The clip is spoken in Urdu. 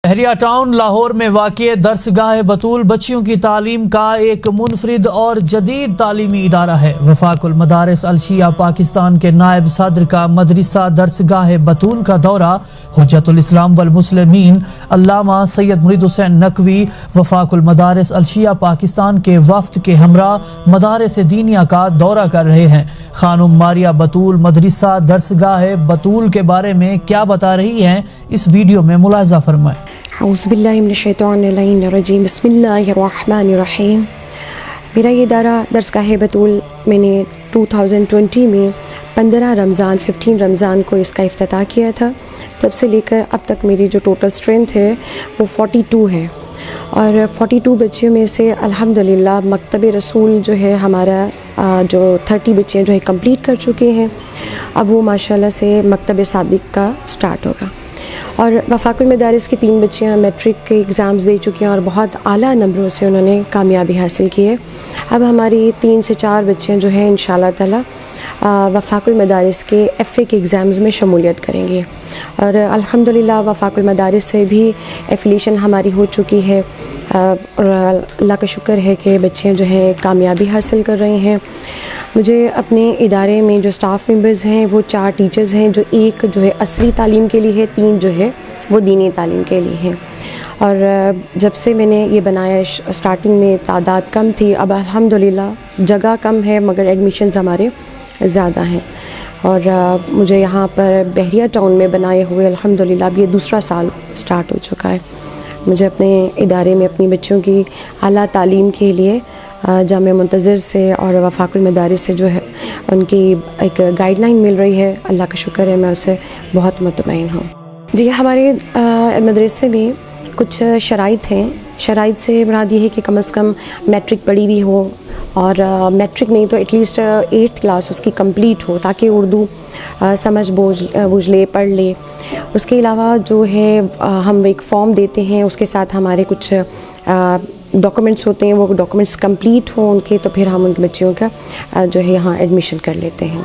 بحریہ ٹاؤن لاہور میں واقع درسگاہ بطول بچیوں کی تعلیم کا ایک منفرد اور جدید تعلیمی ادارہ ہے۔ وفاق المدارس الشیعہ پاکستان کے نائب صدر کا مدرسہ درسگاہ بطول کا دورہ حجت الاسلام والمسلمین علامہ سید مرید حسین نقوی وفاق المدارس الشیعہ پاکستان کے وفد کے ہمراہ مدارس دینیہ کا دورہ کر رہے ہیں۔ خانم ماریہ بطول مدرسہ درسگاہ بطول کے بارے میں کیا بتا رہی ہیں، اس ویڈیو میں ملاحظہ فرمائیں۔ اعوذ باللہ من الشیطان الرجیم، بسم اللہ الرحمن الرحیم۔ میرا یہ ادارہ درسگاہ بطول میں نے 2020 میں 15 رمضان کو اس کا افتتاح کیا تھا۔ تب سے لے کر اب تک میری جو ٹوٹل اسٹرینتھ ہے وہ 42 ہے، اور 42 بچیوں میں سے الحمدللہ مکتب رسول جو ہے ہمارا جو 30 بچیاں جو ہے کمپلیٹ کر چکے ہیں۔ اب وہ ماشاءاللہ سے مکتب صادق کا سٹارٹ ہوگا، اور وفاق المدارس کی 3 بچیاں میٹرک کے ایگزامز دے چکی ہیں اور بہت اعلیٰ نمبروں سے انہوں نے کامیابی حاصل کی ہے۔ اب ہماری 3 سے 4 بچیاں جو ہیں انشاءاللہ تعالی وفاق المدارس کے FA کے ایگزامز میں شمولیت کریں گے، اور الحمدللہ وفاق المدارس سے بھی ایفیلیشن ہماری ہو چکی ہے، اور اللہ کا شکر ہے کہ بچیاں جو ہیں کامیابی حاصل کر رہے ہیں۔ مجھے اپنے ادارے میں جو سٹاف ممبرز ہیں وہ 4 ٹیچرز ہیں، جو ایک جو ہے عصری تعلیم کے لیے ہے، 3 جو ہے وہ دینی تعلیم کے لیے ہیں۔ اور جب سے میں نے یہ بنایا سٹارٹنگ میں تعداد کم تھی، اب الحمدللہ جگہ کم ہے مگر ایڈمیشنز ہمارے زیادہ ہیں، اور مجھے یہاں پر بحریہ ٹاؤن میں بنائے ہوئے الحمدللہ اب یہ دوسرا سال سٹارٹ ہو چکا ہے۔ مجھے اپنے ادارے میں اپنی بچوں کی اعلیٰ تعلیم کے لیے جامعہ منتظر سے اور وفاق المدارس سے جو ہے ان کی ایک گائیڈ لائن مل رہی ہے، اللہ کا شکر ہے، میں اسے بہت مطمئن ہوں۔ جی، ہمارے مدرسے میں کچھ شرائط ہیں۔ شرائط سے مراد یہ ہے کہ کم از کم میٹرک پڑھی ہوئی ہو، اور میٹرک نہیں تو ایٹ لیسٹ 8th کلاس اس کی کمپلیٹ ہو، تاکہ اردو سمجھ بوجھ لے، پڑھ لے۔ اس کے علاوہ جو ہے ہم ایک فارم دیتے ہیں، اس کے ساتھ ہمارے کچھ ڈاکومنٹس ہوتے ہیں، وہ ڈاکومنٹس کمپلیٹ ہوں ان کے، تو پھر ہم ان کے بچیوں کا جو ہے یہاں ایڈمیشن کر لیتے ہیں۔